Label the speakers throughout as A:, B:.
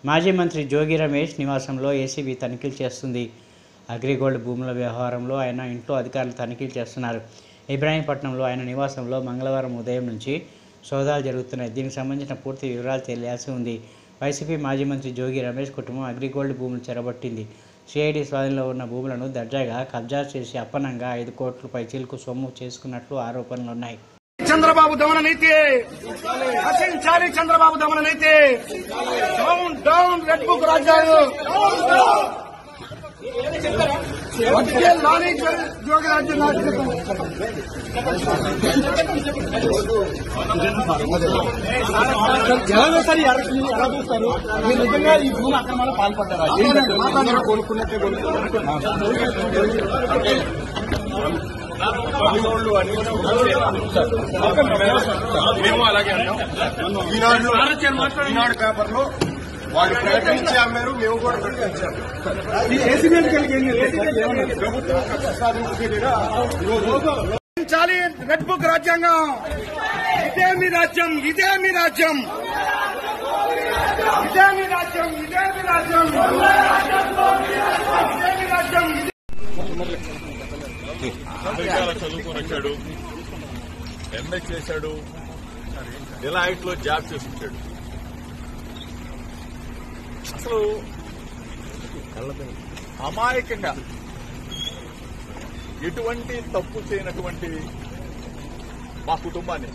A: మాజీ మంత్రి జోగి రమేష్ నివాసంలో ఏసీబీ తనిఖీలు చేస్తుంది. అగ్రిగోల్డ్ భూముల వ్యవహారంలో ఆయన ఇంట్లో అధికారులు తనిఖీలు చేస్తున్నారు. ఇబ్రాహీంపట్నంలో ఆయన నివాసంలో మంగళవారం ఉదయం నుంచి సోదాలు జరుగుతున్నాయి. దీనికి సంబంధించిన పూర్తి వివరాలు తెలియాల్సి ఉంది. వైసీపీ మాజీ మంత్రి జోగి రమేష్ కుటుంబం అగ్రిగోల్డ్ భూములు చెరబట్టింది. సిఐడి స్వాధీనంలో ఉన్న భూములను దర్జాగా కబ్జా చేసి అప్పనంగా 5 కోట్ల పైచీలకు సొమ్ము చేసుకున్నట్లు ఆరోపణలున్నాయి.
B: చంద్రబాబు దమన నీతి నశించాలి. చంద్రబాబు దమన నీతి డౌన్ డౌన్ రెడ్ బుక్ రాజ్యాంగం జోగి రాజ్యం ఎలా సార్ ఎలా చూస్తారు? మీరు నిజంగా ఈ భూమి అక్రమాలు పాల్పడ్డారా? కోలుకున్నట్టే
C: మేము అలాగే అన్నాం. ఈనాడు పేపర్లో వాళ్ళు ప్రకటించి అమ్మారు, మేము కూడా ప్రకటించాము.
B: రెడ్ బుక్ రాజ్యాంగం ఇదే మీ రాజ్యం, ఇదే మీ రాజ్యం, ఇదే మీ రాజ్యం, ఇదే మీ రాజ్యం, ఇదే మీ రాజ్యం.
C: అమెరికాలో చదువుకొని వచ్చాడు, ఎంఏ చేశాడు, డిలాయిట్ లో జాబ్ చేసుకుంటాడు. అసలు అమాయకంగా ఎటువంటి తప్పు చేయనటువంటి మా కుటుంబాన్ని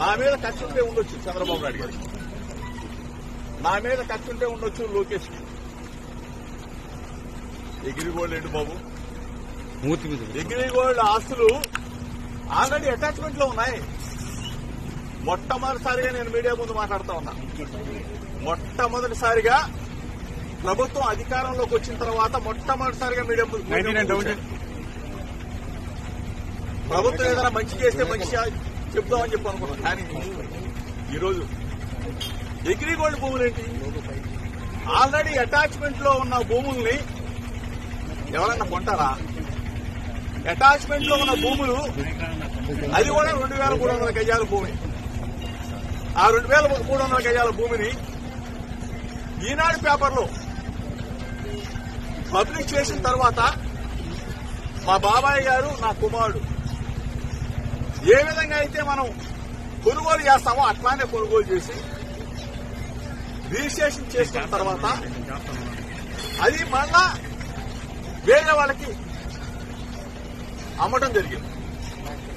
C: నా మీద కక్ష ఉంటే ఉండొచ్చు చంద్రబాబు నాయుడు గారు, నా మీద కక్ష ఉంటే ఉండొచ్చు లోకేష్. ఎగిరిగోల్డ్ ఏంటి బాబు? ఎగిరిగోల్డ్ ఆస్తులు ఆల్రెడీ అటాచ్మెంట్ లో ఉన్నాయి. మొట్టమొదటిసారిగా నేను మీడియా ముందు మాట్లాడుతా ఉన్నా. మొట్టమొదటిసారిగా ప్రభుత్వం అధికారంలోకి వచ్చిన తర్వాత మొట్టమొదటిసారిగా మీడియా ముందు ప్రభుత్వం ఏదైనా మంచి చేస్తే మంచి చెప్దామని చెప్పి అనుకున్నాం. కానీ ఈరోజు ఎగ్రిగోల్డ్ భూములేంటి? ఆల్రెడీ అటాచ్మెంట్ లో ఉన్న భూముల్ని ఎవరన్నా కొంటారా? అటాచ్మెంట్ లో ఉన్న భూములు అది కూడా 2,300 గజాల భూమి. ఆ 2,300 గజాల భూమిని ఈనాడు పేపర్లో పబ్లిష్ చేసిన తర్వాత మా బాబాయ్ గారు, నా కుమారుడు ఏ విధంగా అయితే మనం కొనుగోలు చేస్తామో అట్లానే కొనుగోలు చేసి రిజిస్ట్రేషన్ చేసిన తర్వాత అది మళ్ళా వేరే వాళ్ళకి అమ్మటం జరిగింది.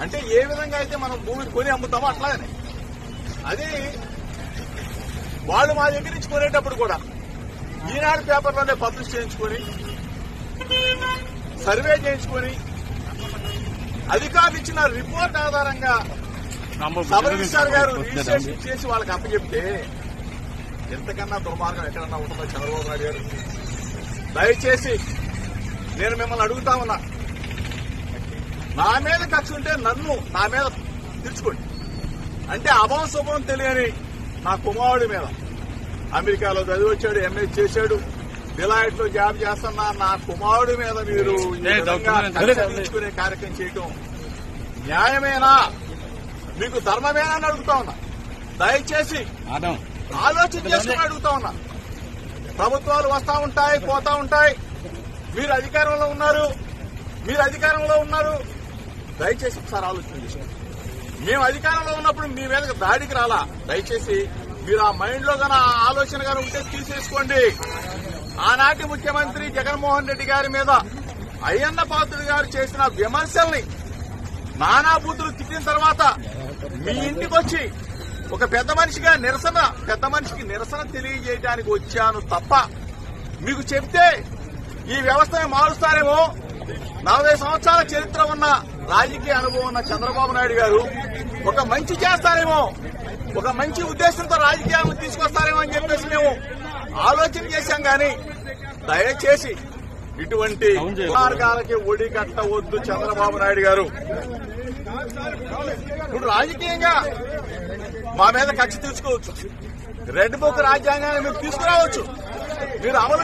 C: అంటే ఏ విధంగా అయితే మనం భూమిని కొని అమ్ముతామో అట్లానే అది వాళ్ళు మా దగ్గర నుంచి కొనేటప్పుడు కూడా ఈనాడు పేపర్లోనే పబ్లిష్ చేయించుకొని సర్వే చేయించుకొని అధికారులు ఇచ్చిన రిపోర్ట్ ఆధారంగా సబ్ రిజిస్ట్రార్ గారు రిజిస్ట్రేషన్ చేసి వాళ్ళకి అప్పచెప్తే ఎంతకన్నా దుర్మార్గం ఎక్కడన్నా ఉంటుందో చంద్రబాబు నాయుడు గారు. దయచేసి నేను మిమ్మల్ని అడుగుతా ఉన్నా, నా మీద కక్ష ఉంటే నా మీద తీర్చుకోండి. అంటే అభం శుభం తెలియని నా కుమారుడి మీద అమెరికాలో చదివి వచ్చాడు, ఎంఏ చేశాడు, డిలాయిట్ లో జాబ్ చేస్తున్నా నా కుమారుడి మీద మీరు తీర్చుకునే కార్యక్రమం చేయటం న్యాయమేనా? మీకు ధర్మమేనా అని అడుగుతా ఉన్నా. దయచేసి ఆలోచన చేసుకుని అడుగుతా ఉన్నా. ప్రభుత్వాలు వస్తా ఉంటాయి, పోతా ఉంటాయి. మీరు అధికారంలో ఉన్నారు. దయచేసి ఒకసారి ఆలోచన చేసుకోండి. మేము అధికారంలో ఉన్నప్పుడు మీ మీద దాడికి రాలా. దయచేసి మీరు ఆ మైండ్ లో గానీ ఆ ఆలోచన గానీ ఉంటే తీసేసుకోండి. ఆనాటి ముఖ్యమంత్రి జగన్మోహన్ రెడ్డి గారి మీద అయ్యన్న పాత్రుడు గారు చేసిన విమర్శల్ని నానా బూతులు తిట్టిన తర్వాత మీ ఇంటికి వచ్చి ఒక పెద్ద మనిషికి నిరసన తెలియజేయడానికి వచ్చాను తప్ప మీకు చెప్తే ఈ వ్యవస్థని మారుస్తారేమో. 40 సంవత్సరాల చరిత్ర ఉన్న రాజకీయ అనుభవం ఉన్న చంద్రబాబు నాయుడు గారు ఒక మంచి చేస్తారేమో, ఒక మంచి ఉద్దేశంతో రాజకీయాలను తీసుకొస్తారేమో అని చెప్పేసి మేము ఆలోచన చేశాం. కానీ దయచేసి ఇటువంటి మార్గాలకి ఒడి కట్టవద్దు చంద్రబాబు నాయుడు గారు. ఇప్పుడు రాజకీయంగా మా మీద కక్ష తీసుకోవచ్చు, రెడ్ బుక్ రాజ్యాంగాన్ని మీరు తీసుకురావచ్చు, మీరు అమలు